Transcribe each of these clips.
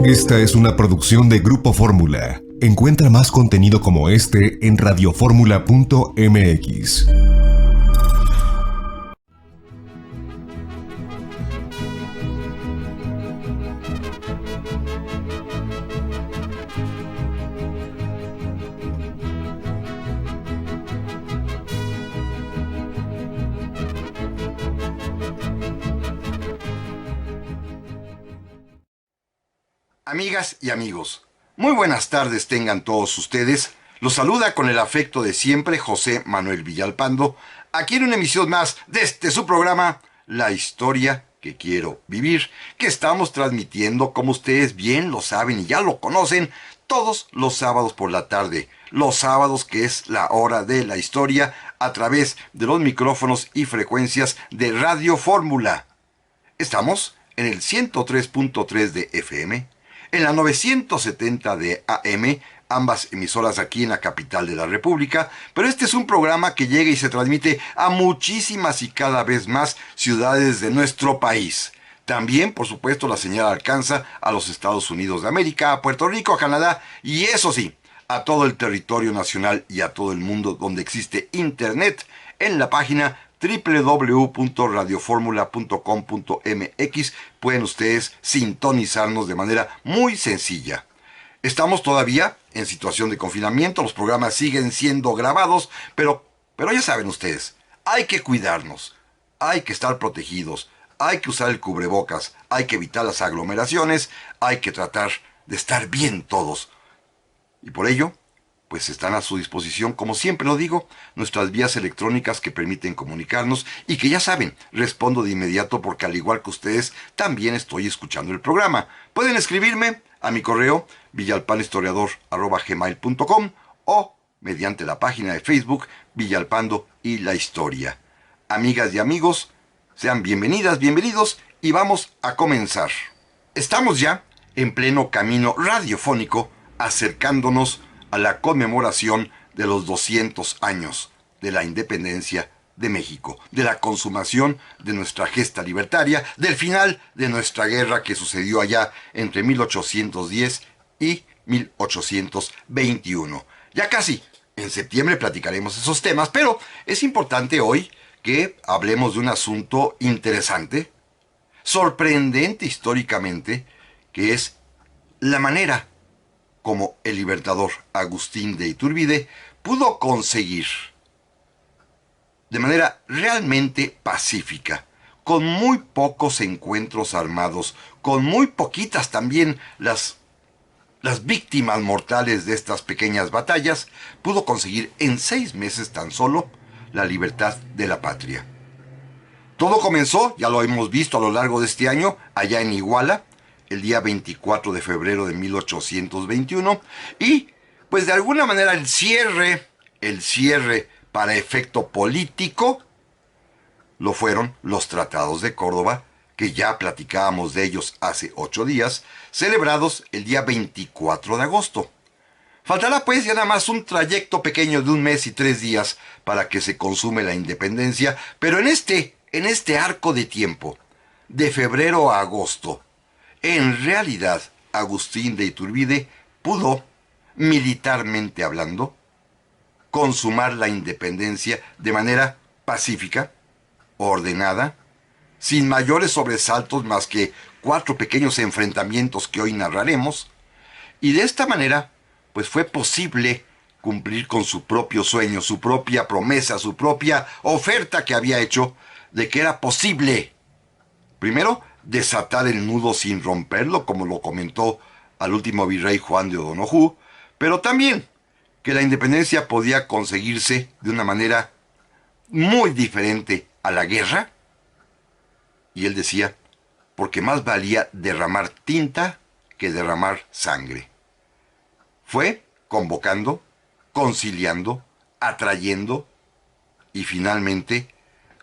Esta es una producción de Grupo Fórmula. Encuentra más contenido como este en radioformula.mx. Amigas y amigos, muy buenas tardes tengan todos ustedes. Los saluda con el afecto de siempre José Manuel Villalpando, aquí en una emisión más de su programa, La Historia que Quiero Vivir, que estamos transmitiendo, como ustedes bien lo saben y ya lo conocen, todos los sábados por la tarde. Los sábados que es la hora de la historia, a través de los micrófonos y frecuencias de Radio Fórmula. Estamos en el 103.3 de FM, en la 970 de AM, ambas emisoras aquí en la capital de la República, pero este es un programa que llega y se transmite a muchísimas y cada vez más ciudades de nuestro país. También, por supuesto, la señal alcanza a los Estados Unidos de América, a Puerto Rico, a Canadá y, eso sí, a todo el territorio nacional y a todo el mundo donde existe Internet en la página www.radioformula.com.mx. Pueden ustedes sintonizarnos de manera muy sencilla. Estamos todavía en situación de confinamiento, los programas siguen siendo grabados, pero ya saben ustedes, hay que cuidarnos, hay que estar protegidos, hay que usar el cubrebocas, hay que evitar las aglomeraciones, hay que tratar de estar bien todos. Y por ello, pues están a su disposición, como siempre lo digo, nuestras vías electrónicas que permiten comunicarnos y que ya saben, respondo de inmediato porque al igual que ustedes, también estoy escuchando el programa. Pueden escribirme a mi correo villalpanhistoriador@gmail.com o mediante la página de Facebook Villalpando y la Historia. Amigas y amigos, sean bienvenidas, bienvenidos y vamos a comenzar. Estamos ya en pleno camino radiofónico acercándonos a la conmemoración de los 200 años de la independencia de México, de la consumación de nuestra gesta libertaria, del final de nuestra guerra que sucedió allá entre 1810 y 1821. Ya casi en septiembre platicaremos esos temas, pero es importante hoy que hablemos de un asunto interesante, sorprendente históricamente, que es la manera como el libertador Agustín de Iturbide pudo conseguir, de manera realmente pacífica, con muy pocos encuentros armados, con muy poquitas también las víctimas mortales de estas pequeñas batallas, pudo conseguir en 6 meses tan solo la libertad de la patria. Todo comenzó, ya lo hemos visto a lo largo de este año, allá en Iguala, el día 24 de febrero de 1821, y pues de alguna manera el cierre para efecto político lo fueron los tratados de Córdoba, que ya platicábamos de ellos hace 8 días, celebrados el día 24 de agosto. Faltará pues ya nada más un trayecto pequeño de 1 mes y 3 días para que se consume la independencia, pero en este arco de tiempo, de febrero a agosto, en realidad, Agustín de Iturbide pudo, militarmente hablando, consumar la independencia de manera pacífica, ordenada, sin mayores sobresaltos más que 4 pequeños enfrentamientos que hoy narraremos, y de esta manera, pues fue posible cumplir con su propio sueño, su propia promesa, su propia oferta que había hecho de que era posible, primero, desatar el nudo sin romperlo, como lo comentó al último virrey Juan de O'Donojú, pero también que la independencia podía conseguirse de una manera muy diferente a la guerra, y él decía, porque más valía derramar tinta que derramar sangre. Fue convocando, conciliando, atrayendo y finalmente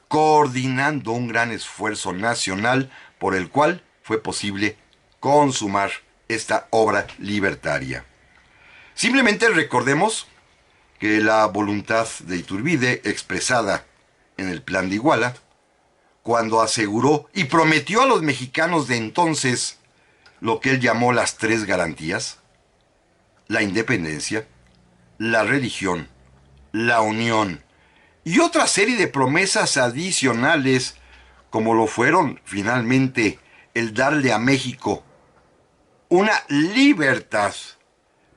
coordinando un gran esfuerzo nacional por el cual fue posible consumar esta obra libertaria. Simplemente recordemos que la voluntad de Iturbide, expresada en el Plan de Iguala, cuando aseguró y prometió a los mexicanos de entonces lo que él llamó las tres garantías: la independencia, la religión, la unión, y otra serie de promesas adicionales, como lo fueron finalmente el darle a México una libertad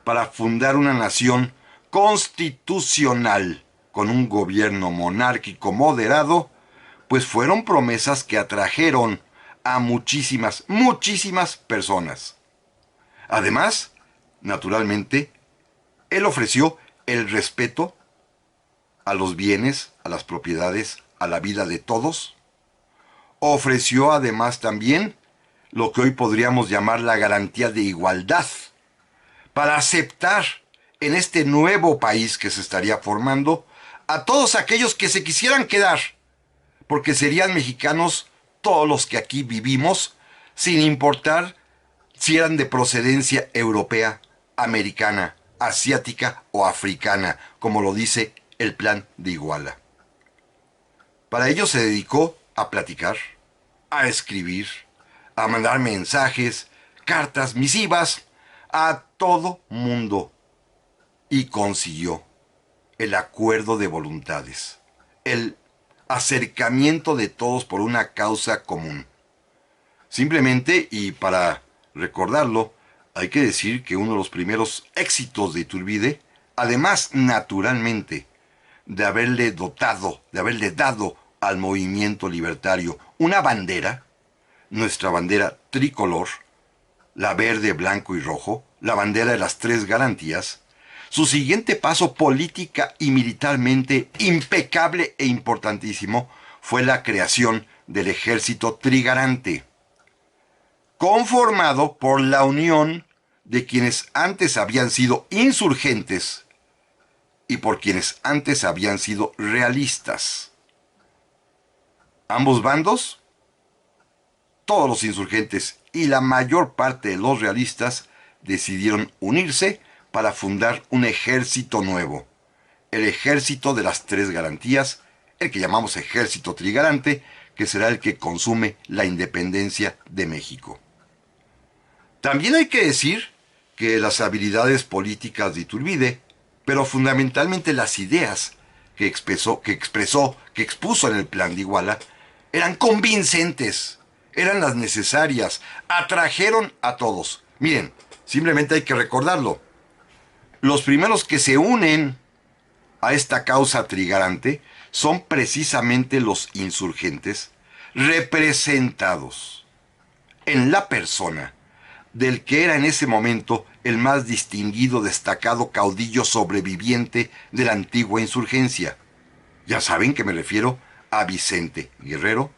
para fundar una nación constitucional con un gobierno monárquico moderado, pues fueron promesas que atrajeron a muchísimas, muchísimas personas. Además, naturalmente, él ofreció el respeto a los bienes, a las propiedades, a la vida de todos. Ofreció además también lo que hoy podríamos llamar la garantía de igualdad, para aceptar en este nuevo país que se estaría formando a todos aquellos que se quisieran quedar, porque serían mexicanos todos los que aquí vivimos, sin importar si eran de procedencia europea, americana, asiática o africana, como lo dice el Plan de Iguala. Para ello se dedicó a platicar, a escribir, a mandar mensajes, cartas, misivas a todo mundo, y consiguió el acuerdo de voluntades, el acercamiento de todos por una causa común. Simplemente, y para recordarlo, hay que decir que uno de los primeros éxitos de Iturbide, además naturalmente de haberle dado al movimiento libertario una bandera, nuestra bandera tricolor, la verde, blanco y rojo, la bandera de las tres garantías, su siguiente paso política y militarmente impecable e importantísimo fue la creación del ejército trigarante, conformado por la unión de quienes antes habían sido insurgentes y por quienes antes habían sido realistas. Ambos bandos, todos los insurgentes y la mayor parte de los realistas, decidieron unirse para fundar un ejército nuevo, el ejército de las tres garantías, el que llamamos ejército trigarante, que será el que consume la independencia de México. También hay que decir que las habilidades políticas de Iturbide, pero fundamentalmente las ideas que expuso en el Plan de Iguala, eran convincentes, eran las necesarias, atrajeron a todos. Miren, simplemente hay que recordarlo. Los primeros que se unen a esta causa trigarante son precisamente los insurgentes, representados en la persona del que era en ese momento el más distinguido, destacado caudillo sobreviviente de la antigua insurgencia. Ya saben que me refiero a Vicente Guerrero,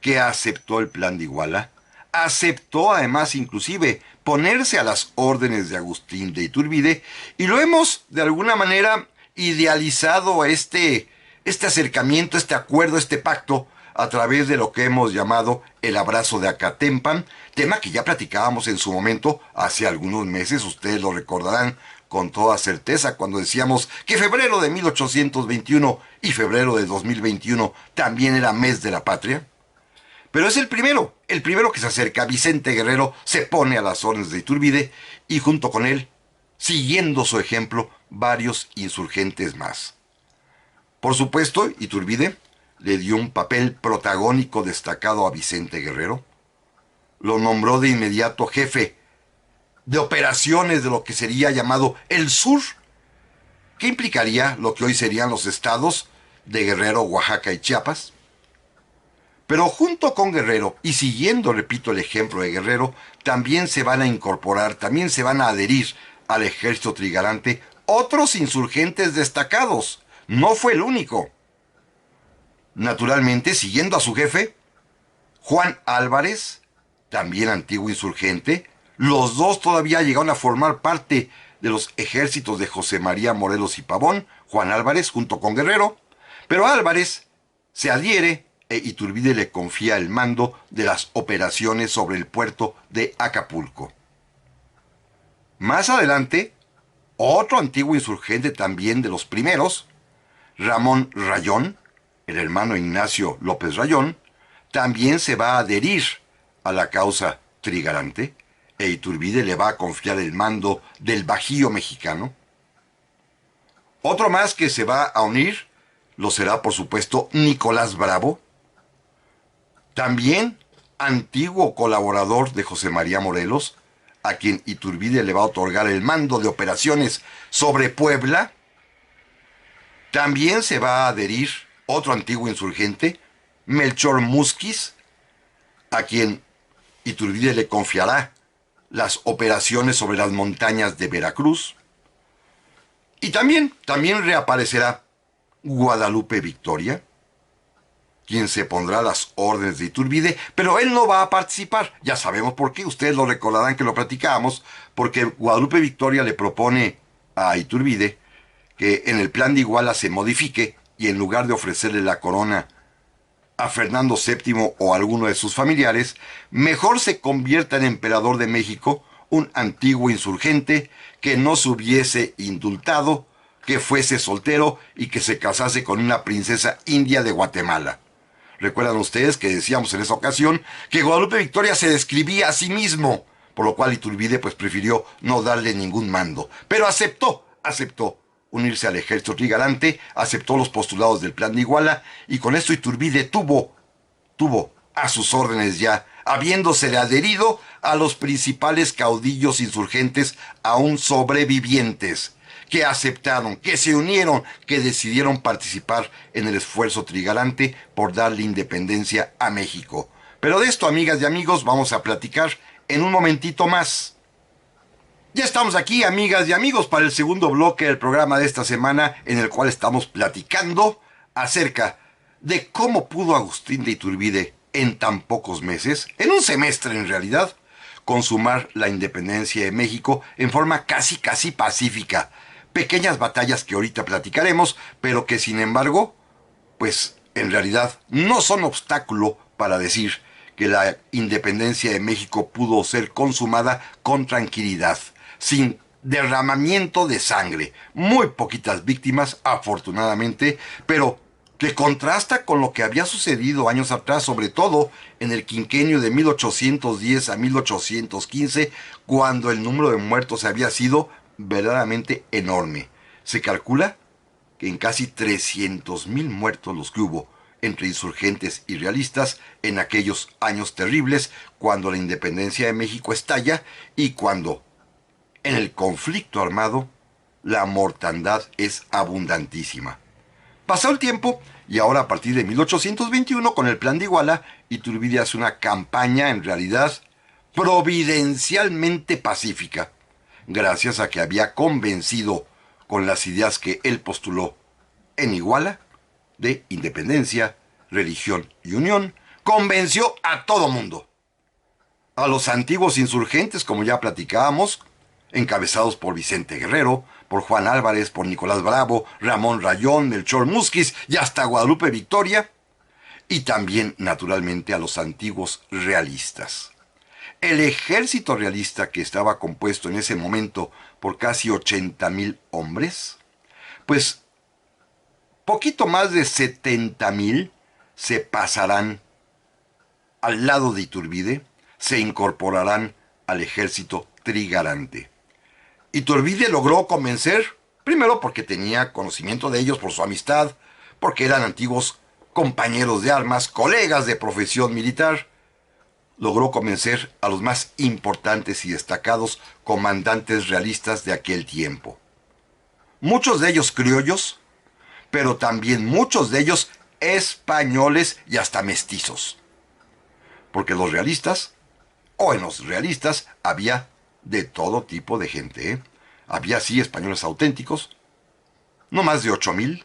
que aceptó el Plan de Iguala, aceptó además inclusive ponerse a las órdenes de Agustín de Iturbide, y lo hemos de alguna manera idealizado a este acercamiento, este acuerdo, este pacto, a través de lo que hemos llamado el abrazo de Acatempan, tema que ya platicábamos en su momento hace algunos meses, ustedes lo recordarán con toda certeza, cuando decíamos que febrero de 1821 y febrero de 2021 también era mes de la patria. Pero es el primero que se acerca. Vicente Guerrero se pone a las órdenes de Iturbide y junto con él, siguiendo su ejemplo, varios insurgentes más. Por supuesto, Iturbide le dio un papel protagónico destacado a Vicente Guerrero. Lo nombró de inmediato jefe de operaciones de lo que sería llamado el Sur, que implicaría lo que hoy serían los estados de Guerrero, Oaxaca y Chiapas. Pero junto con Guerrero, y siguiendo, repito, el ejemplo de Guerrero, también se van a incorporar, también se van a adherir al ejército trigarante otros insurgentes destacados. No fue el único. Naturalmente, siguiendo a su jefe, Juan Álvarez, también antiguo insurgente, los dos todavía llegaron a formar parte de los ejércitos de José María Morelos y Pavón, Juan Álvarez junto con Guerrero, pero Álvarez se adhiere e Iturbide le confía el mando de las operaciones sobre el puerto de Acapulco. Más adelante, otro antiguo insurgente también de los primeros, Ramón Rayón, el hermano Ignacio López Rayón, también se va a adherir a la causa trigarante e Iturbide le va a confiar el mando del Bajío mexicano. Otro más que se va a unir lo será, por supuesto, Nicolás Bravo, también antiguo colaborador de José María Morelos, a quien Iturbide le va a otorgar el mando de operaciones sobre Puebla. También se va a adherir otro antiguo insurgente, Melchor Musquiz, a quien Iturbide le confiará las operaciones sobre las montañas de Veracruz. Y también reaparecerá Guadalupe Victoria, quien se pondrá a las órdenes de Iturbide, pero él no va a participar. Ya sabemos por qué, ustedes lo recordarán que lo platicábamos, porque Guadalupe Victoria le propone a Iturbide que en el plan de Iguala se modifique y en lugar de ofrecerle la corona a Fernando VII o a alguno de sus familiares, mejor se convierta en emperador de México un antiguo insurgente que no se hubiese indultado, que fuese soltero y que se casase con una princesa india de Guatemala. Recuerdan ustedes que decíamos en esa ocasión que Guadalupe Victoria se describía a sí mismo, por lo cual Iturbide pues prefirió no darle ningún mando. Pero aceptó unirse al ejército trigarante, aceptó los postulados del plan de Iguala, y con esto Iturbide tuvo a sus órdenes ya, habiéndosele adherido a los principales caudillos insurgentes aún sobrevivientes, que aceptaron, que se unieron, que decidieron participar en el esfuerzo trigarante por darle independencia a México. Pero de esto, amigas y amigos, vamos a platicar en un momentito más. Ya estamos aquí, amigas y amigos, para el segundo bloque del programa de esta semana, en el cual estamos platicando acerca de cómo pudo Agustín de Iturbide en tan pocos meses, en un semestre en realidad, consumar la independencia de México en forma casi pacífica. Pequeñas batallas que ahorita platicaremos, pero que sin embargo, pues en realidad no son obstáculo para decir que la independencia de México pudo ser consumada con tranquilidad, sin derramamiento de sangre, muy poquitas víctimas afortunadamente, pero que contrasta con lo que había sucedido años atrás, sobre todo en el quinquenio de 1810 a 1815, cuando el número de muertos había sido verdaderamente enorme. Se calcula que en casi 300,000 muertos los que hubo entre insurgentes y realistas en aquellos años terribles, cuando la independencia de México estalla y cuando en el conflicto armado la mortandad es abundantísima. Pasó el tiempo y ahora a partir de 1821 con el plan de Iguala, Iturbide hace una campaña en realidad providencialmente pacífica, gracias a que había convencido con las ideas que él postuló en Iguala de independencia, religión y unión, convenció a todo mundo. A los antiguos insurgentes, como ya platicábamos, encabezados por Vicente Guerrero, por Juan Álvarez, por Nicolás Bravo, Ramón Rayón, Melchor Musquiz y hasta Guadalupe Victoria, y también, naturalmente, a los antiguos realistas. El ejército realista, que estaba compuesto en ese momento por casi 80,000 hombres, pues poquito más de 70,000 se pasarán al lado de Iturbide, se incorporarán al ejército trigarante. Iturbide logró convencer, primero porque tenía conocimiento de ellos por su amistad, porque eran antiguos compañeros de armas, colegas de profesión militar. Logró convencer a los más importantes y destacados comandantes realistas de aquel tiempo. Muchos de ellos criollos, pero también muchos de ellos españoles y hasta mestizos. Porque los realistas, o en los realistas, había de todo tipo de gente, ¿eh? Había sí españoles auténticos, no más de 8,000.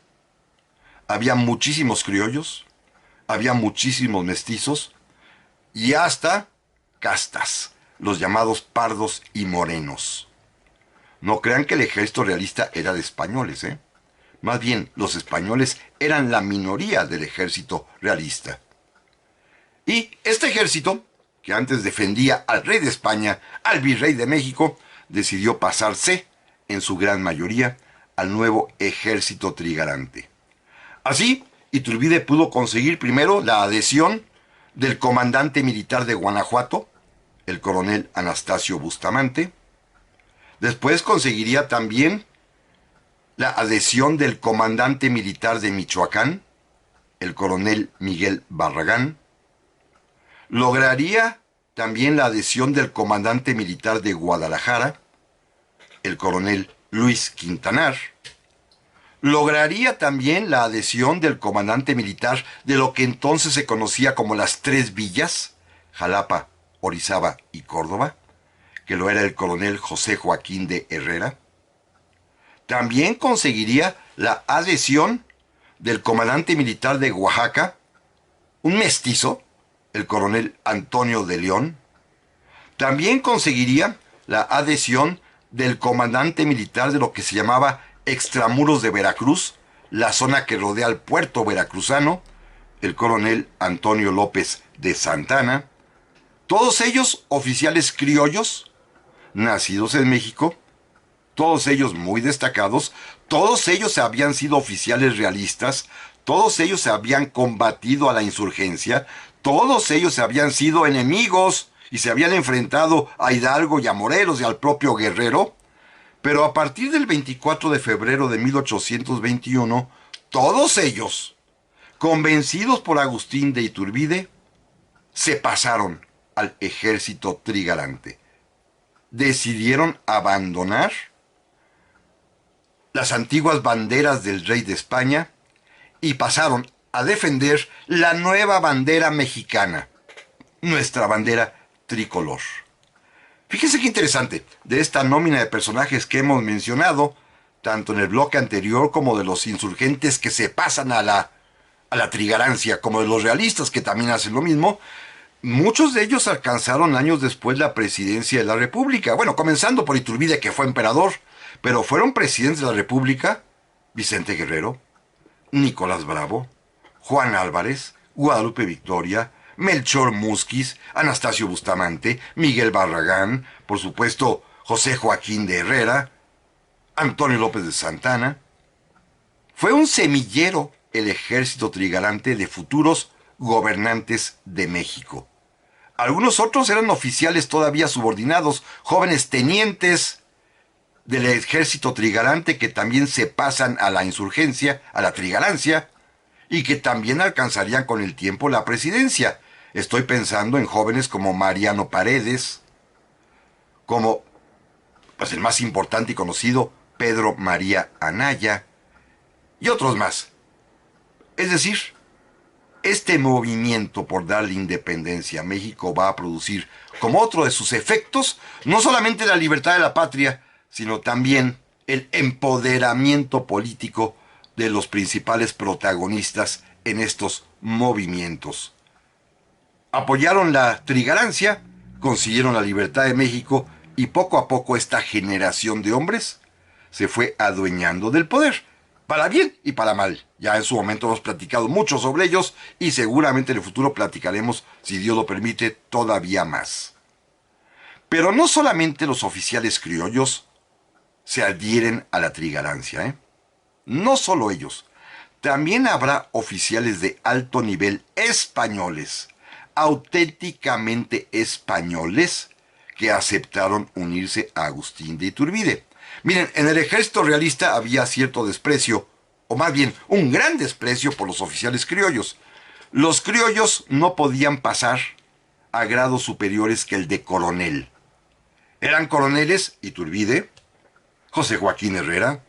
Había muchísimos criollos, había muchísimos mestizos y hasta castas, los llamados pardos y morenos. No crean que el ejército realista era de españoles, ¿eh? Más bien, los españoles eran la minoría del ejército realista. Y este ejército, que antes defendía al rey de España, al virrey de México, decidió pasarse, en su gran mayoría, al nuevo ejército trigarante. Así, Iturbide pudo conseguir primero la adhesión del comandante militar de Guanajuato, el coronel Anastasio Bustamante. Después conseguiría también la adhesión del comandante militar de Michoacán, el coronel Miguel Barragán. Lograría también la adhesión del comandante militar de Guadalajara, el coronel Luis Quintanar. Lograría también la adhesión del comandante militar de lo que entonces se conocía como las Tres Villas, Jalapa, Orizaba y Córdoba, que lo era el coronel José Joaquín de Herrera. También conseguiría la adhesión del comandante militar de Oaxaca, un mestizo, el coronel Antonio de León. También conseguiría la adhesión del comandante militar de lo que se llamaba Extramuros de Veracruz, la zona que rodea al puerto veracruzano, el coronel Antonio López de Santana. Todos ellos oficiales criollos, nacidos en México, todos ellos muy destacados, todos ellos habían sido oficiales realistas, todos ellos habían combatido a la insurgencia, todos ellos habían sido enemigos y se habían enfrentado a Hidalgo y a Morelos y al propio Guerrero. Pero a partir del 24 de febrero de 1821, todos ellos, convencidos por Agustín de Iturbide, se pasaron al ejército trigarante. Decidieron abandonar las antiguas banderas del rey de España y pasaron a defender la nueva bandera mexicana, nuestra bandera tricolor. Fíjense qué interesante, de esta nómina de personajes que hemos mencionado, tanto en el bloque anterior como de los insurgentes que se pasan a la trigarancia, como de los realistas que también hacen lo mismo, muchos de ellos alcanzaron años después la presidencia de la República. Bueno, comenzando por Iturbide, que fue emperador, pero fueron presidentes de la República Vicente Guerrero, Nicolás Bravo, Juan Álvarez, Guadalupe Victoria, Melchor Musquiz, Anastasio Bustamante, Miguel Barragán, por supuesto José Joaquín de Herrera, Antonio López de Santana. Fue un semillero el ejército trigarante de futuros gobernantes de México. Algunos otros eran oficiales todavía subordinados, jóvenes tenientes del ejército trigarante que también se pasan a la insurgencia, a la trigarancia, y que también alcanzarían con el tiempo la presidencia. Estoy pensando en jóvenes como Mariano Paredes, como pues, el más importante y conocido, Pedro María Anaya, y otros más. Es decir, este movimiento por darle independencia a México va a producir, como otro de sus efectos, no solamente la libertad de la patria, sino también el empoderamiento político de los principales protagonistas en estos movimientos. Apoyaron la trigarancia, consiguieron la libertad de México y poco a poco esta generación de hombres se fue adueñando del poder, para bien y para mal. Ya en su momento hemos platicado mucho sobre ellos y seguramente en el futuro platicaremos, si Dios lo permite, todavía más. Pero no solamente los oficiales criollos se adhieren a la trigarancia, ¿eh? No solo ellos, también habrá oficiales de alto nivel españoles, auténticamente españoles, que aceptaron unirse a Agustín de Iturbide. Miren, en el ejército realista había cierto desprecio, o más bien un gran desprecio por los oficiales criollos. Los criollos no podían pasar a grados superiores que el de coronel. Eran coroneles Iturbide, José Joaquín Herrera,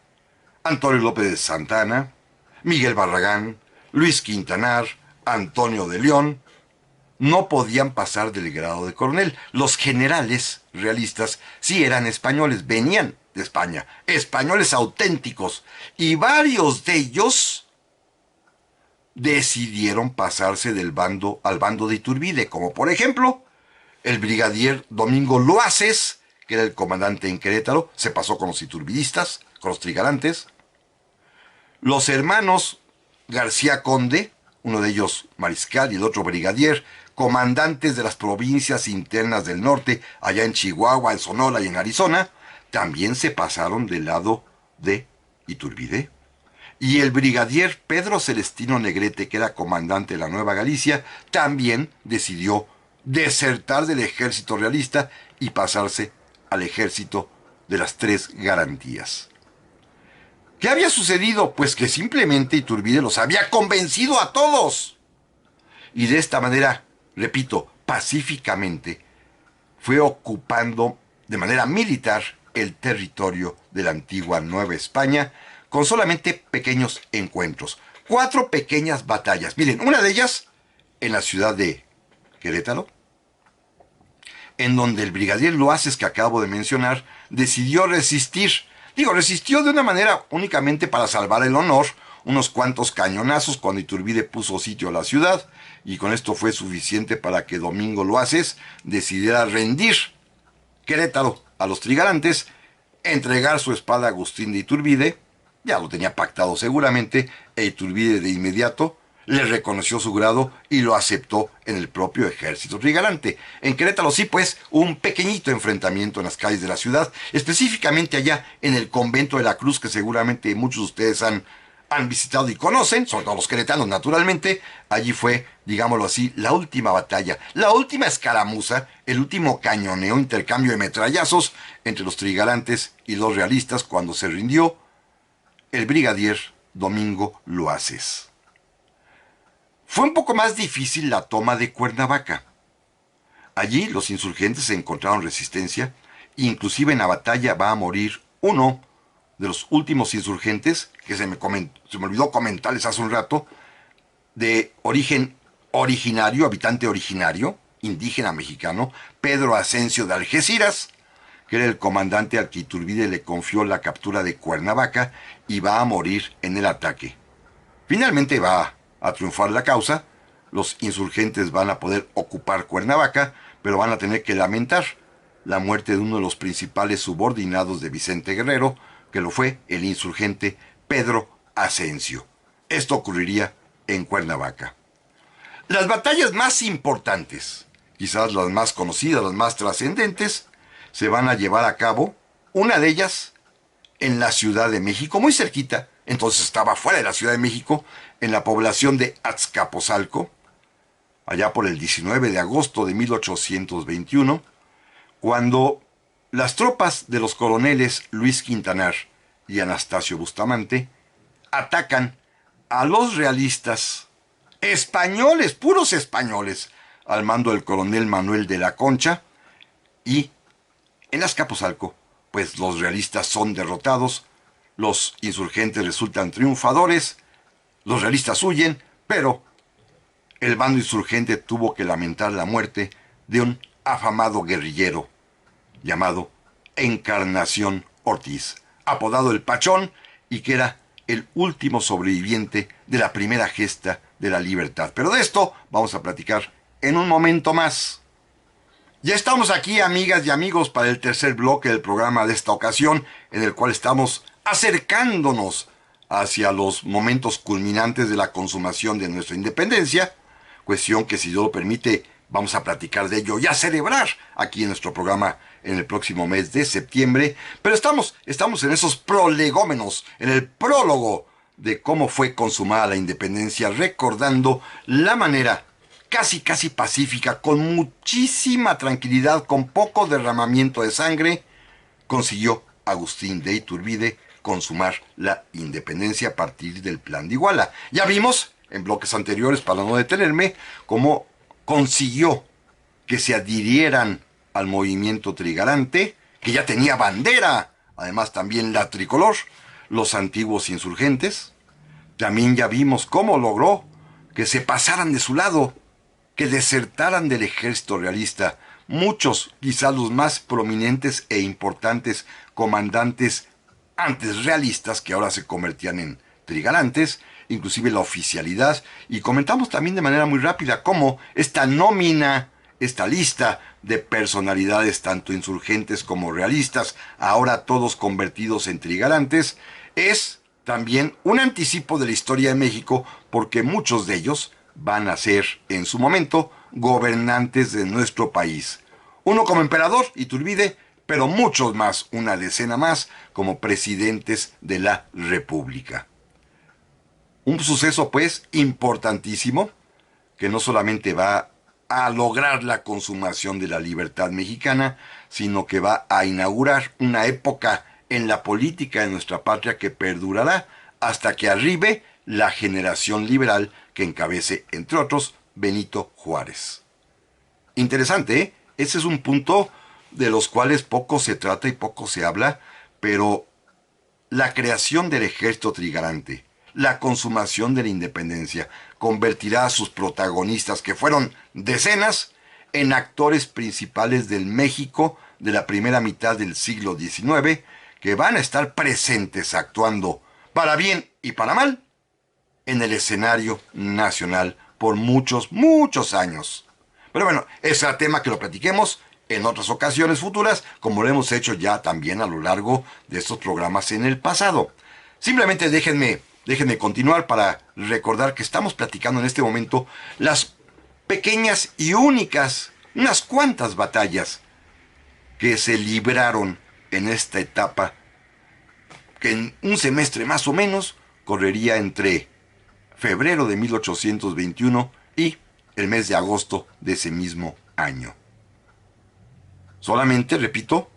Antonio López de Santana, Miguel Barragán, Luis Quintanar, Antonio de León. No podían pasar del grado de coronel. Los generales realistas sí eran españoles, venían de España, españoles auténticos, y varios de ellos decidieron pasarse del bando al bando de Iturbide, como por ejemplo el brigadier Domingo Loaces, que era el comandante en Querétaro, se pasó con los iturbidistas, con los trigarantes. Los hermanos García Conde, uno de ellos mariscal y el otro brigadier, comandantes de las provincias internas del norte, allá en Chihuahua, en Sonora y en Arizona, también se pasaron del lado de Iturbide. Y el brigadier Pedro Celestino Negrete, que era comandante de la Nueva Galicia, también decidió desertar del ejército realista y pasarse al ejército de las tres garantías. ¿Qué había sucedido? Pues que simplemente Iturbide los había convencido a todos. Y de esta manera, repito, pacíficamente, fue ocupando de manera militar el territorio de la antigua Nueva España con solamente pequeños encuentros. 4 pequeñas batallas. Miren, una de ellas en la ciudad de Querétaro, en donde el brigadier Loaces que acabo de mencionar decidió resistir. Digo, resistió de una manera únicamente para salvar el honor, unos cuantos cañonazos cuando Iturbide puso sitio a la ciudad, y con esto fue suficiente para que Domingo Loaces decidiera rendir Querétaro a los trigarantes, entregar su espada a Agustín de Iturbide, ya lo tenía pactado seguramente, e Iturbide de inmediato le reconoció su grado y lo aceptó en el propio ejército trigarante. En Querétaro sí, pues, un pequeñito enfrentamiento en las calles de la ciudad, específicamente allá en el convento de la Cruz, que seguramente muchos de ustedes han visitado y conocen, sobre todo los queretanos naturalmente. Allí fue, digámoslo así, la última batalla, la última escaramuza, el último cañoneo, intercambio de metrallazos entre los trigarantes y los realistas cuando se rindió el brigadier Domingo Loaces. Fue un poco más difícil la toma de Cuernavaca. Allí los insurgentes encontraron resistencia, e inclusive en la batalla va a morir uno de los últimos insurgentes, que se me olvidó comentarles hace un rato, de origen originario, habitante originario, indígena mexicano, Pedro Asensio de Algeciras, que era el comandante al que Iturbide le confió la captura de Cuernavaca y va a morir en el ataque. Finalmente va a triunfar la causa, los insurgentes van a poder ocupar Cuernavaca, pero van a tener que lamentar la muerte de uno de los principales subordinados de Vicente Guerrero, que lo fue el insurgente Pedro Asensio. Esto ocurriría en Cuernavaca. Las batallas más importantes, quizás las más conocidas, las más trascendentes, se van a llevar a cabo, una de ellas en la Ciudad de México, muy cerquita, entonces estaba fuera de la Ciudad de México, en la población de Azcapotzalco, allá por el 19 de agosto de 1821, cuando las tropas de los coroneles Luis Quintanar y Anastasio Bustamante atacan a los realistas españoles, puros españoles, al mando del coronel Manuel de la Concha, y en Azcapotzalco, pues los realistas son derrotados, los insurgentes resultan triunfadores, los realistas huyen, pero el bando insurgente tuvo que lamentar la muerte de un afamado guerrillero llamado Encarnación Ortiz, apodado el Pachón, y que era el último sobreviviente de la primera gesta de la libertad. Pero de esto vamos a platicar en un momento más. Ya estamos aquí, amigas y amigos, para el tercer bloque del programa de esta ocasión, en el cual estamos acercándonos hacia los momentos culminantes de la consumación de nuestra independencia, cuestión que, si Dios lo permite, vamos a platicar de ello y a celebrar aquí en nuestro programa en el próximo mes de septiembre. Pero estamos en esos prolegómenos, en el prólogo de cómo fue consumada la independencia, recordando la manera casi pacífica, con muchísima tranquilidad, con poco derramamiento de sangre, consiguió Agustín de Iturbide consumar la independencia a partir del Plan de Iguala. Ya vimos en bloques anteriores, para no detenerme, cómo consiguió que se adhirieran al movimiento trigarante, que ya tenía bandera, además también la tricolor, los antiguos insurgentes. También ya vimos cómo logró que se pasaran de su lado, que desertaran del ejército realista muchos, quizás los más prominentes e importantes comandantes antes realistas, que ahora se convertían en trigarantes, inclusive la oficialidad. Y comentamos también de manera muy rápida cómo esta nómina, esta lista de personalidades tanto insurgentes como realistas, ahora todos convertidos en trigarantes, es también un anticipo de la historia de México, porque muchos de ellos van a ser, en su momento, gobernantes de nuestro país. Uno como emperador, Iturbide, pero muchos más, una decena más, como presidentes de la República. Un suceso, pues, importantísimo, que no solamente va a lograr la consumación de la libertad mexicana, sino que va a inaugurar una época en la política de nuestra patria que perdurará hasta que arribe la generación liberal que encabece, entre otros, Benito Juárez. Interesante, ¿eh? Ese es un punto de los cuales poco se trata y poco se habla, pero la creación del ejército trigarante, la consumación de la independencia, convertirá a sus protagonistas, que fueron decenas, en actores principales del México de la primera mitad del siglo XIX, que van a estar presentes actuando, para bien y para mal, en el escenario nacional por muchos, muchos años. Pero bueno, ese será tema que lo platiquemos en otras ocasiones futuras, como lo hemos hecho ya también a lo largo de estos programas en el pasado. Simplemente déjenme continuar para recordar que estamos platicando en este momento las pequeñas y únicas, unas cuantas batallas que se libraron en esta etapa, que en un semestre más o menos correría entre febrero de 1821 y el mes de agosto de ese mismo año. Solamente, repito,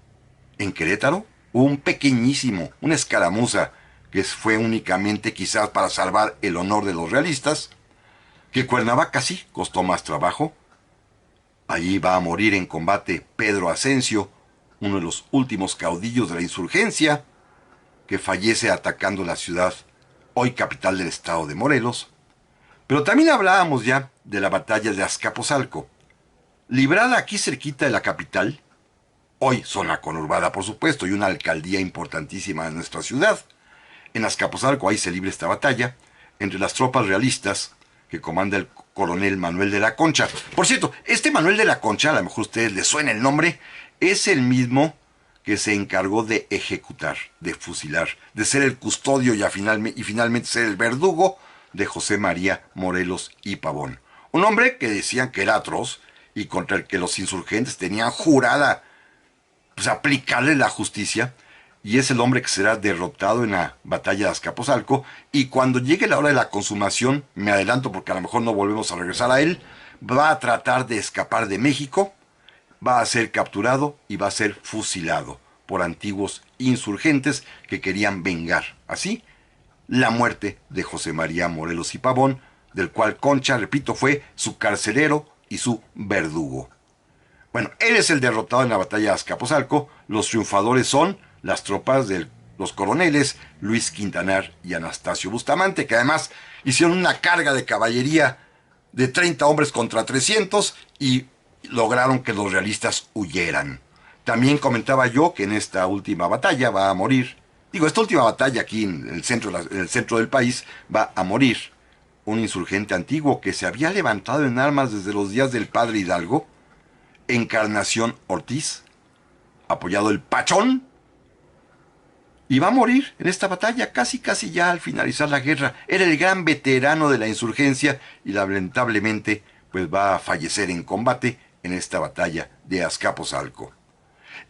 en Querétaro hubo una escaramuza que fue únicamente quizás para salvar el honor de los realistas, que Cuernavaca sí costó más trabajo. Allí va a morir en combate Pedro Asensio, uno de los últimos caudillos de la insurgencia, que fallece atacando la ciudad, hoy capital del estado de Morelos. Pero también hablábamos ya de la batalla de Azcapotzalco, librada aquí cerquita de la capital, hoy zona conurbada por supuesto, y una alcaldía importantísima de nuestra ciudad. En Azcapotzalco ahí se libra esta batalla entre las tropas realistas que comanda el coronel Manuel de la Concha. Por cierto, este Manuel de la Concha, a lo mejor a ustedes les suena el nombre, es el mismo que se encargó de ejecutar, de fusilar, de ser el custodio y finalmente ser el verdugo de José María Morelos y Pavón. Un hombre que decían que era atroz y contra el que los insurgentes tenían jurada aplicarle la justicia, y es el hombre que será derrotado en la batalla de Azcapotzalco, y cuando llegue la hora de la consumación, me adelanto porque a lo mejor no volvemos a regresar a él, va a tratar de escapar de México, va a ser capturado y va a ser fusilado por antiguos insurgentes que querían vengar, así, la muerte de José María Morelos y Pavón, del cual Concha, repito, fue su carcelero y su verdugo. Bueno, él es el derrotado en la batalla de Azcapotzalco. Los triunfadores son las tropas de los coroneles Luis Quintanar y Anastasio Bustamante, que además hicieron una carga de caballería de 30 hombres contra 300 y lograron que los realistas huyeran. También comentaba yo que en esta última batalla va a morir, esta última batalla aquí en el centro del país, va a morir un insurgente antiguo que se había levantado en armas desde los días del padre Hidalgo, Encarnación Ortiz, apoyado el Pachón, y va a morir en esta batalla casi ya al finalizar la guerra. Era el gran veterano de la insurgencia y lamentablemente pues va a fallecer en combate en esta batalla de Azcapotzalco.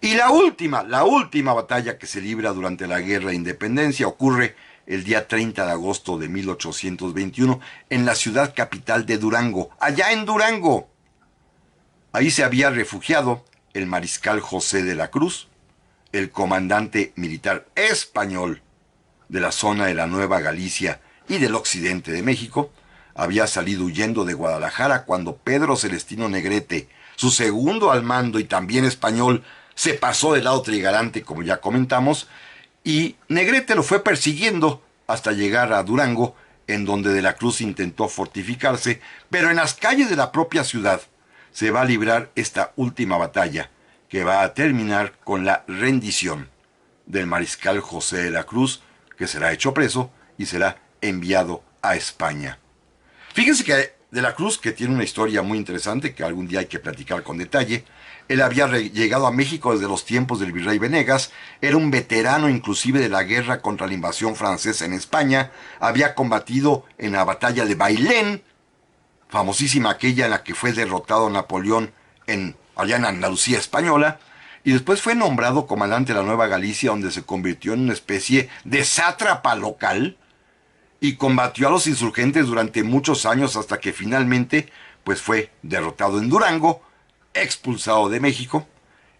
Y la última batalla que se libra durante la Guerra de Independencia ocurre el día 30 de agosto de 1821 en la ciudad capital de Durango, allá en Durango. Ahí se había refugiado el mariscal José de la Cruz, el comandante militar español de la zona de la Nueva Galicia y del occidente de México. Había salido huyendo de Guadalajara cuando Pedro Celestino Negrete, su segundo al mando y también español, se pasó del lado trigarante, como ya comentamos, y Negrete lo fue persiguiendo hasta llegar a Durango, en donde de la Cruz intentó fortificarse, pero en las calles de la propia ciudad se va a librar esta última batalla, que va a terminar con la rendición del mariscal José de la Cruz, que será hecho preso y será enviado a España. Fíjense que de la Cruz, que tiene una historia muy interesante que algún día hay que platicar con detalle, él había llegado a México desde los tiempos del virrey Venegas, era un veterano inclusive de la guerra contra la invasión francesa en España, había combatido en la batalla de Bailén, famosísima aquella en la que fue derrotado Napoleón allá en Andalucía española, y después fue nombrado comandante de la Nueva Galicia, donde se convirtió en una especie de sátrapa local, y combatió a los insurgentes durante muchos años hasta que finalmente pues fue derrotado en Durango, expulsado de México,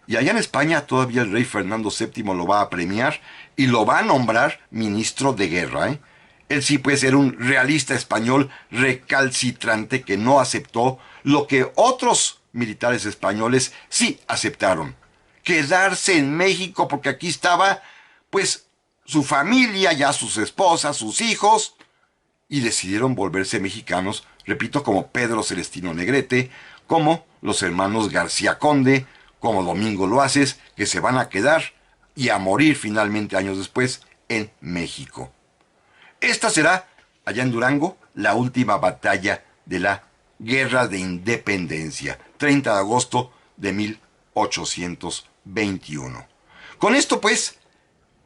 y allá en España todavía el rey Fernando VII lo va a premiar y lo va a nombrar ministro de guerra, ¿eh? Él sí puede ser un realista español recalcitrante que no aceptó lo que otros militares españoles sí aceptaron. Quedarse en México porque aquí estaba, pues, su familia, ya sus esposas, sus hijos, y decidieron volverse mexicanos, repito, como Pedro Celestino Negrete, como los hermanos García Conde, como Domingo Loaces, que se van a quedar y a morir finalmente años después en México. Esta será, allá en Durango, la última batalla de la Guerra de Independencia, 30 de agosto de 1821. Con esto, pues,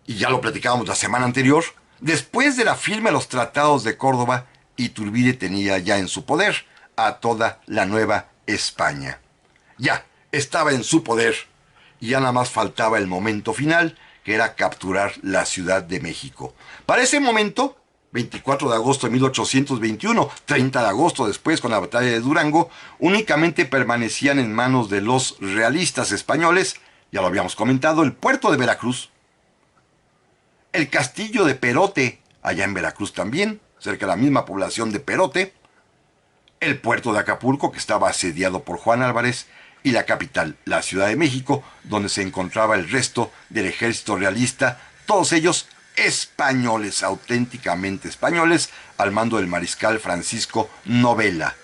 y ya lo platicábamos la semana anterior, después de la firma de los tratados de Córdoba, Iturbide tenía ya en su poder a toda la Nueva España. Ya estaba en su poder y ya nada más faltaba el momento final, que era capturar la Ciudad de México. Para ese momento, 24 de agosto de 1821, 30 de agosto después con la batalla de Durango, únicamente permanecían en manos de los realistas españoles, ya lo habíamos comentado, el puerto de Veracruz, el castillo de Perote, allá en Veracruz también, cerca de la misma población de Perote, el puerto de Acapulco, que estaba asediado por Juan Álvarez, y la capital, la Ciudad de México, donde se encontraba el resto del ejército realista, todos ellos españoles, auténticamente españoles, al mando del mariscal Francisco Novela.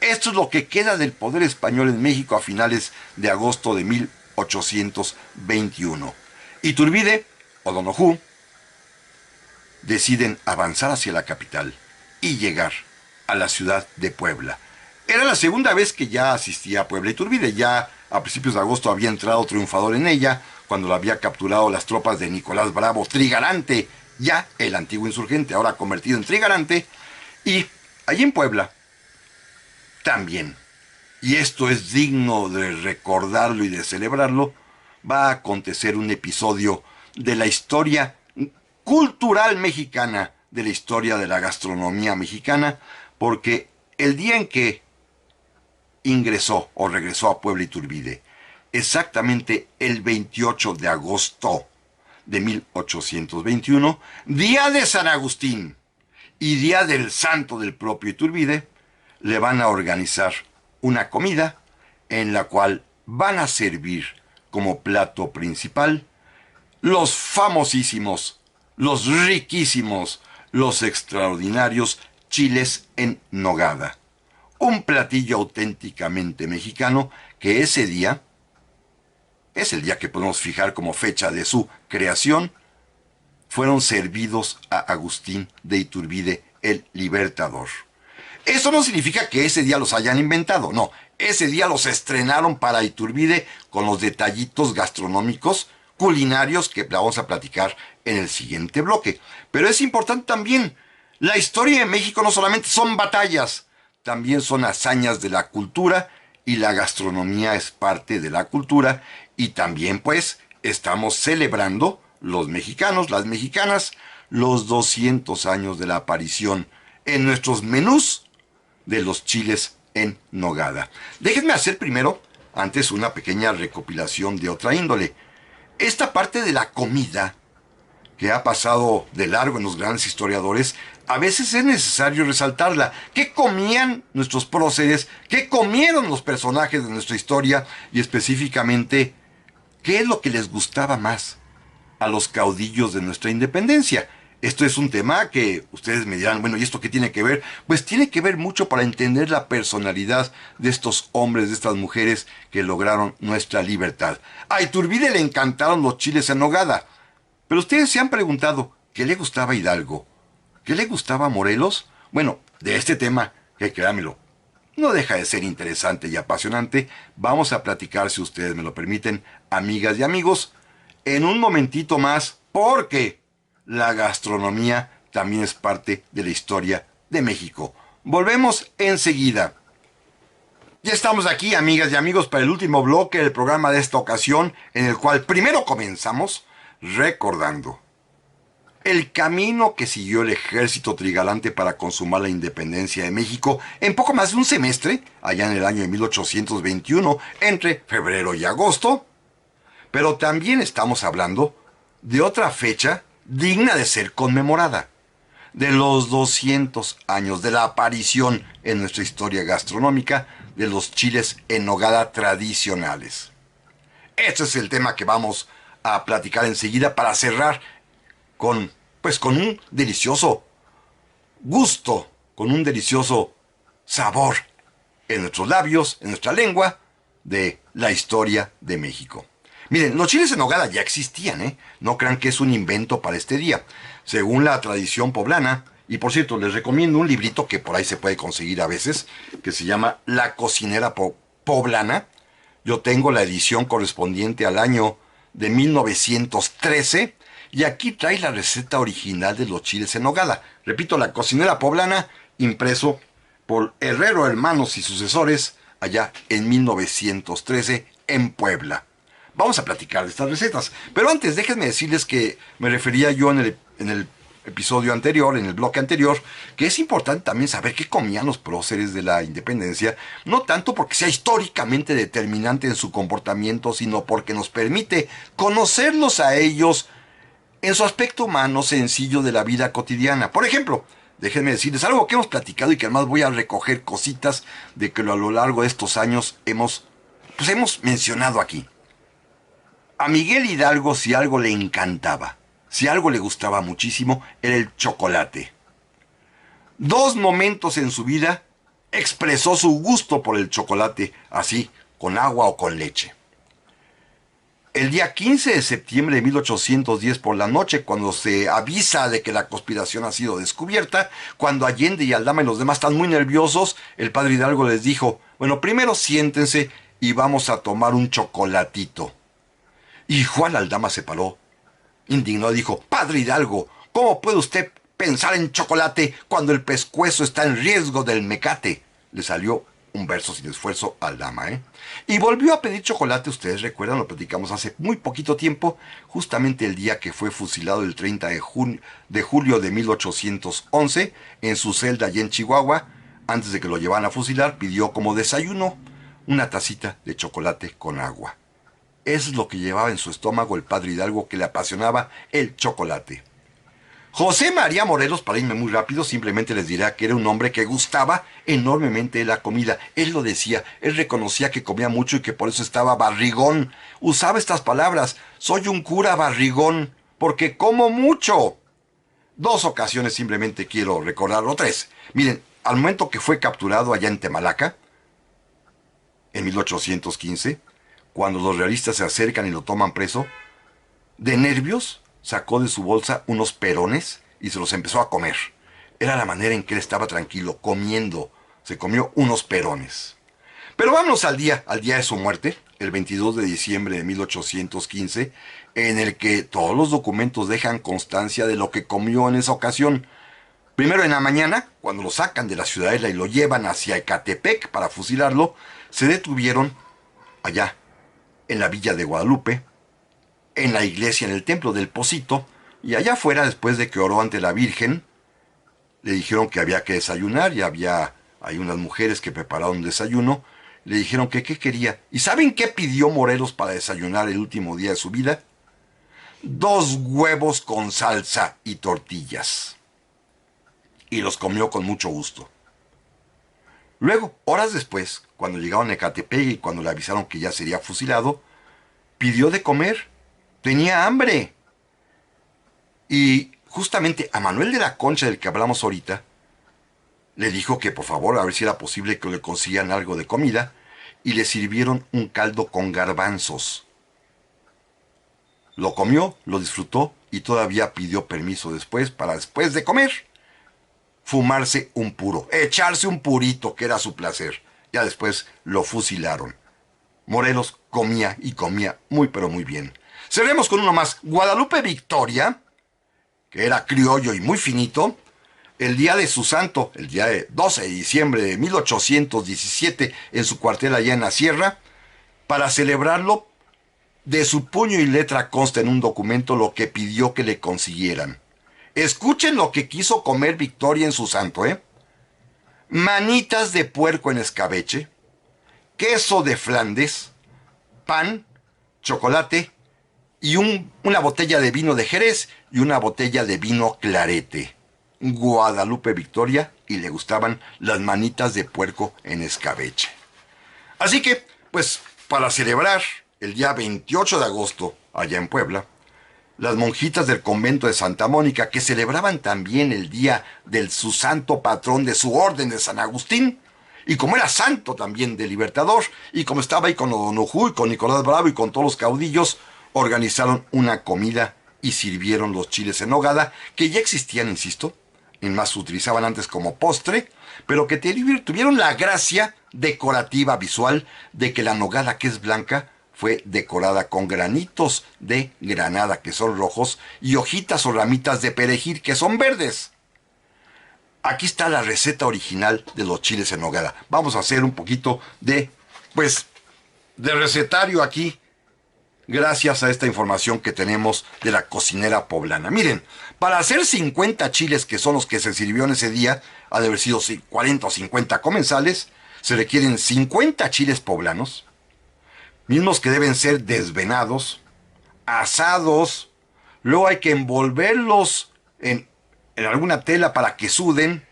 Esto es lo que queda del poder español en México a finales de agosto de 1821. Iturbide, O'Donoghue, deciden avanzar hacia la capital y llegar a la ciudad de Puebla. Era la segunda vez que ya asistía a Puebla Iturbide. Ya a principios de agosto había entrado triunfador en ella, cuando la había capturado las tropas de Nicolás Bravo Trigarante, ya el antiguo insurgente, ahora convertido en Trigarante. Y allí en Puebla también, y esto es digno de recordarlo y de celebrarlo, va a acontecer un episodio de la historia cultural mexicana, de la historia de la gastronomía mexicana, porque el día en que ingresó o regresó a Puebla Iturbide, exactamente el 28 de agosto de 1821, día de San Agustín y día del santo del propio Iturbide, le van a organizar una comida en la cual van a servir como plato principal los famosísimos, los riquísimos, los extraordinarios chiles en nogada. Un platillo auténticamente mexicano que ese día es el día que podemos fijar como fecha de su creación, fueron servidos a Agustín de Iturbide el Libertador. Eso no significa que ese día los hayan inventado, no. Ese día los estrenaron para Iturbide con los detallitos gastronómicos, culinarios, que vamos a platicar en el siguiente bloque. Pero es importante también, la historia de México no solamente son batallas, también son hazañas de la cultura, y la gastronomía es parte de la cultura, y también pues estamos celebrando los mexicanos, las mexicanas, los 200 años de la aparición en nuestros menús de los chiles en nogada. Déjenme hacer primero, antes, una pequeña recopilación de otra índole. Esta parte de la comida, que ha pasado de largo en los grandes historiadores, a veces es necesario resaltarla. ¿Qué comían nuestros próceres? ¿Qué comieron los personajes de nuestra historia? Y específicamente, ¿qué es lo que les gustaba más a los caudillos de nuestra independencia? Esto es un tema que ustedes me dirán, bueno, ¿y esto qué tiene que ver? Pues tiene que ver mucho para entender la personalidad de estos hombres, de estas mujeres que lograron nuestra libertad. A Iturbide le encantaron los chiles en nogada. Pero ustedes se han preguntado, ¿qué le gustaba a Hidalgo? ¿Qué le gustaba a Morelos? Bueno, de este tema, que créanmelo, no deja de ser interesante y apasionante, vamos a platicar, si ustedes me lo permiten, amigas y amigos, en un momentito más, porque la gastronomía también es parte de la historia de México. Volvemos enseguida. Ya estamos aquí, amigas y amigos, para el último bloque del programa de esta ocasión, en el cual primero comenzamos recordando El camino que siguió el ejército trigalante para consumar la independencia de México en poco más de un semestre, allá en el año de 1821, entre febrero y agosto. Pero también estamos hablando de otra fecha digna de ser conmemorada, de los 200 años de la aparición en nuestra historia gastronómica de los chiles en nogada tradicionales. Este es el tema que vamos a platicar enseguida para cerrar con un delicioso gusto, con un delicioso sabor en nuestros labios, en nuestra lengua, de la historia de México. Miren, los chiles en nogada ya existían, ¿eh? No crean que es un invento para este día. Según la tradición poblana, y por cierto, les recomiendo un librito que por ahí se puede conseguir a veces, que se llama La cocinera poblana. Yo tengo la edición correspondiente al año de 1913, y aquí trae la receta original de los chiles en nogada. Repito, La cocinera poblana, impreso por Herrero Hermanos y Sucesores, allá en 1913, en Puebla. Vamos a platicar de estas recetas. Pero antes, déjenme decirles que me refería yo en el episodio anterior, en el bloque anterior, que es importante también saber qué comían los próceres de la independencia, no tanto porque sea históricamente determinante en su comportamiento, sino porque nos permite conocerlos a ellos en su aspecto humano sencillo de la vida cotidiana. Por ejemplo, déjenme decirles algo que hemos platicado y que además voy a recoger cositas de que a lo largo de estos años hemos mencionado aquí. A Miguel Hidalgo, si algo le encantaba, si algo le gustaba muchísimo, era el chocolate. 2 momentos en su vida expresó su gusto por el chocolate, así, con agua o con leche. El día 15 de septiembre de 1810 por la noche, cuando se avisa de que la conspiración ha sido descubierta, cuando Allende y Aldama y los demás están muy nerviosos, el padre Hidalgo les dijo, bueno, primero siéntense y vamos a tomar un chocolatito. Y Juan Aldama se paró, indignado, dijo, padre Hidalgo, ¿cómo puede usted pensar en chocolate cuando el pescuezo está en riesgo del mecate? Le salió un verso sin esfuerzo a Aldama, ¿eh? Y volvió a pedir chocolate, ustedes recuerdan, lo platicamos hace muy poquito tiempo, justamente el día que fue fusilado el 30 de julio de 1811, en su celda allá en Chihuahua. Antes de que lo llevaran a fusilar, pidió como desayuno una tacita de chocolate con agua. Es lo que llevaba en su estómago el padre Hidalgo, que le apasionaba el chocolate. José María Morelos, para irme muy rápido, simplemente les dirá que era un hombre que gustaba enormemente la comida. Él lo decía, él reconocía que comía mucho y que por eso estaba barrigón. Usaba estas palabras, soy un cura barrigón, porque como mucho. 2 ocasiones simplemente quiero recordarlo, 3. Miren, al momento que fue capturado allá en Temalaca, en 1815, cuando los realistas se acercan y lo toman preso, de nervios sacó de su bolsa unos perones y se los empezó a comer. Era la manera en que él estaba tranquilo, comiendo. Se comió unos perones. Pero vámonos al día de su muerte, el 22 de diciembre de 1815, en el que todos los documentos dejan constancia de lo que comió en esa ocasión. Primero en la mañana, cuando lo sacan de la ciudadela y lo llevan hacia Ecatepec para fusilarlo, se detuvieron allá, en la villa de Guadalupe, en la iglesia, en el templo del Pocito, y allá afuera, después de que oró ante la Virgen, le dijeron que había que desayunar, y hay unas mujeres que prepararon un desayuno, le dijeron que qué quería. ¿Y saben qué pidió Morelos para desayunar el último día de su vida? 2 huevos con salsa y tortillas. Y los comió con mucho gusto. Luego, horas después, cuando llegaron a Ecatepec y cuando le avisaron que ya sería fusilado, pidió de comer. Tenía hambre. Y justamente a Manuel de la Concha, del que hablamos ahorita, le dijo que por favor, a ver si era posible que le consiguieran algo de comida, y le sirvieron un caldo con garbanzos. Lo comió, lo disfrutó, y todavía pidió permiso después, para después de comer, fumarse un puro, echarse un purito, que era su placer. Ya después lo fusilaron. Morelos comía y comía muy pero muy bien. Cerremos con uno más. Guadalupe Victoria, que era criollo y muy finito, el día de su santo, el día de 12 de diciembre de 1817, en su cuartel allá en la sierra, para celebrarlo, de su puño y letra consta en un documento lo que pidió que le consiguieran. Escuchen lo que quiso comer Victoria en su santo, ¿eh? Manitas de puerco en escabeche, queso de Flandes, pan, chocolate y una botella de vino de Jerez y una botella de vino clarete. Guadalupe Victoria, y le gustaban las manitas de puerco en escabeche. Así que, pues, para celebrar el día 28 de agosto, allá en Puebla, las monjitas del convento de Santa Mónica, que celebraban también el día del su santo patrón de su orden de San Agustín, y como era santo también de Libertador, y como estaba ahí con O'Donojú y con Nicolás Bravo y con todos los caudillos, organizaron una comida y sirvieron los chiles en nogada, que ya existían, insisto, en más se utilizaban antes como postre, pero que tuvieron la gracia decorativa visual de que la nogada, que es blanca, fue decorada con granitos de granada, que son rojos, y hojitas o ramitas de perejil, que son verdes. Aquí está la receta original de los chiles en nogada. Vamos a hacer un poquito de recetario aquí, gracias a esta información que tenemos de la cocinera poblana. Miren, para hacer 50 chiles, que son los que se sirvió en ese día, ha de haber sido 40 o 50 comensales, se requieren 50 chiles poblanos, mismos que deben ser desvenados, asados, luego hay que envolverlos en alguna tela para que suden,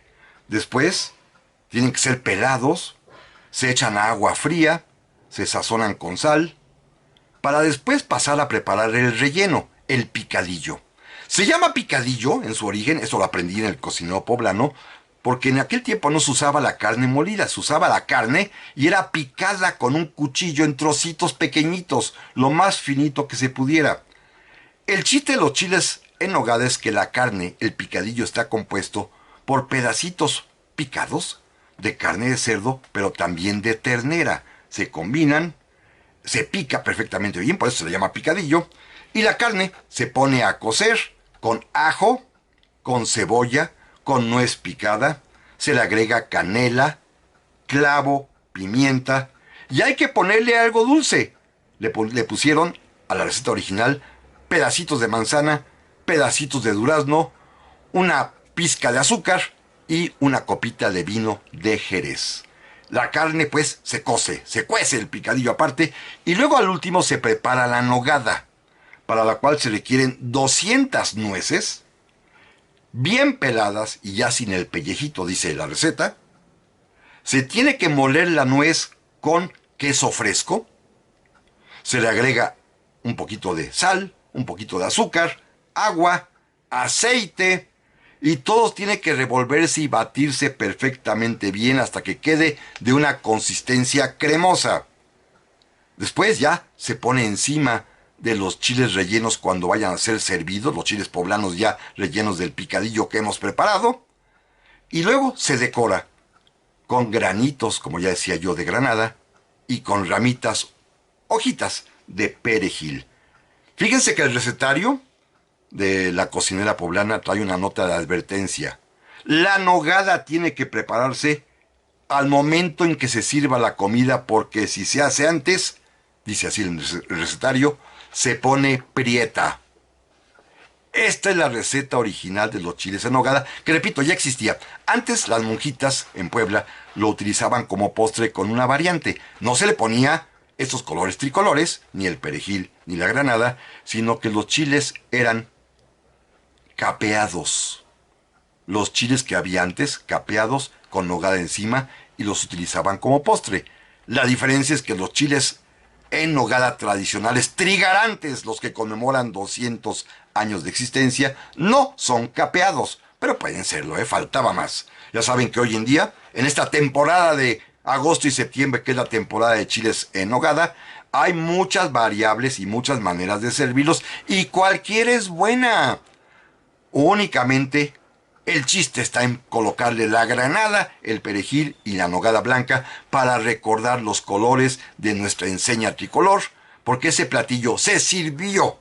después tienen que ser pelados, se echan a agua fría, se sazonan con sal, para después pasar a preparar el relleno, el picadillo. Se llama picadillo en su origen, eso lo aprendí en el cocinero poblano, porque en aquel tiempo no se usaba la carne molida, se usaba la carne y era picada con un cuchillo en trocitos pequeñitos, lo más finito que se pudiera. El chiste de los chiles en nogada es que la carne, el picadillo, está compuesto por pedacitos picados de carne de cerdo, pero también de ternera. Se combinan, se pica perfectamente bien, por eso se le llama picadillo, y la carne se pone a cocer con ajo, con cebolla, con nuez picada, se le agrega canela, clavo, pimienta, y hay que ponerle algo dulce. Le pusieron a la receta original pedacitos de manzana, pedacitos de durazno, una pizca de azúcar y una copita de vino de Jerez. La carne pues se cuece el picadillo aparte, y luego al último se prepara la nogada, para la cual se requieren 200 nueces, bien peladas y ya sin el pellejito, dice la receta. Se tiene que moler la nuez con queso fresco, se le agrega un poquito de sal, un poquito de azúcar, agua, aceite, y todo tiene que revolverse y batirse perfectamente bien hasta que quede de una consistencia cremosa. Después ya se pone encima de los chiles rellenos cuando vayan a ser servidos, los chiles poblanos ya rellenos del picadillo que hemos preparado, y luego se decora con granitos, como ya decía yo, de granada, y con ramitas, hojitas de perejil. Fíjense que el recetario de la cocinera poblana trae una nota de advertencia. La nogada tiene que prepararse al momento en que se sirva la comida, porque si se hace antes, dice así el recetario, se pone prieta. Esta es la receta original de los chiles en nogada, que repito, ya existía. Antes las monjitas en Puebla lo utilizaban como postre con una variante. No se le ponía estos colores tricolores, ni el perejil, ni la granada, sino que los chiles eran capeados. Los chiles que había antes, capeados, con nogada encima, y los utilizaban como postre. La diferencia es que los chiles en nogada tradicionales, trigarantes, los que conmemoran 200 años de existencia, no son capeados, pero pueden serlo, faltaba más. Ya saben que hoy en día, en esta temporada de agosto y septiembre, que es la temporada de chiles en nogada, hay muchas variables y muchas maneras de servirlos, y cualquiera es buena. Únicamente el chiste está en colocarle la granada, el perejil y la nogada blanca para recordar los colores de nuestra enseña tricolor, porque ese platillo se sirvió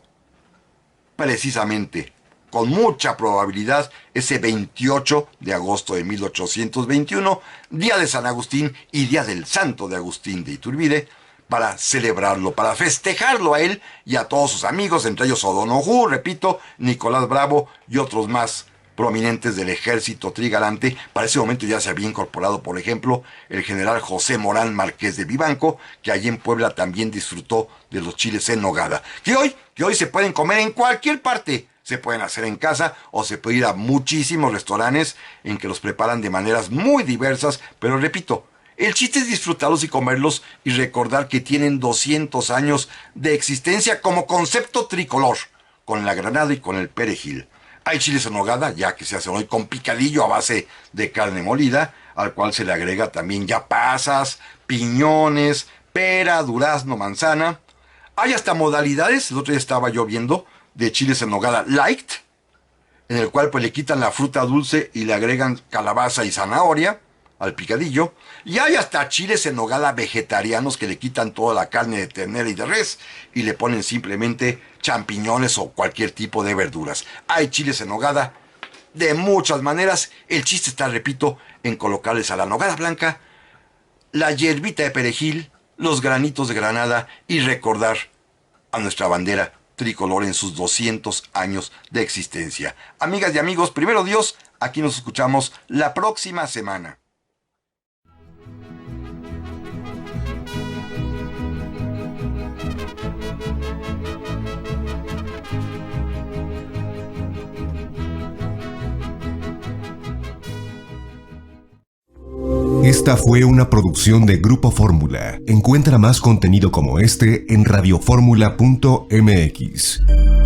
precisamente, con mucha probabilidad, ese 28 de agosto de 1821, día de San Agustín y día del santo de Agustín de Iturbide, para celebrarlo, para festejarlo a él y a todos sus amigos, entre ellos O'Donojú, repito, Nicolás Bravo y otros más prominentes del ejército trigarante. Para ese momento ya se había incorporado, por ejemplo, el general José Morán Márquez de Vivanco, que allí en Puebla también disfrutó de los chiles en nogada, que hoy se pueden comer en cualquier parte. Se pueden hacer en casa o se puede ir a muchísimos restaurantes en que los preparan de maneras muy diversas, pero repito, el chiste es disfrutarlos y comerlos y recordar que tienen 200 años de existencia como concepto tricolor, con la granada y con el perejil. Hay chiles en nogada, ya que se hacen hoy con picadillo a base de carne molida, al cual se le agrega también ya pasas, piñones, pera, durazno, manzana. Hay hasta modalidades, el otro día estaba yo viendo, de chiles en nogada light, en el cual pues le quitan la fruta dulce y le agregan calabaza y zanahoria al picadillo. Y hay hasta chiles en nogada vegetarianos que le quitan toda la carne de ternera y de res y le ponen simplemente champiñones o cualquier tipo de verduras. Hay chiles en nogada de muchas maneras. El chiste está, repito, en colocarles a la nogada blanca la hierbita de perejil, los granitos de granada y recordar a nuestra bandera tricolor en sus 200 años de existencia. Amigas y amigos, primero Dios, aquí nos escuchamos la próxima semana. Esta fue una producción de Grupo Fórmula. Encuentra más contenido como este en radioformula.mx.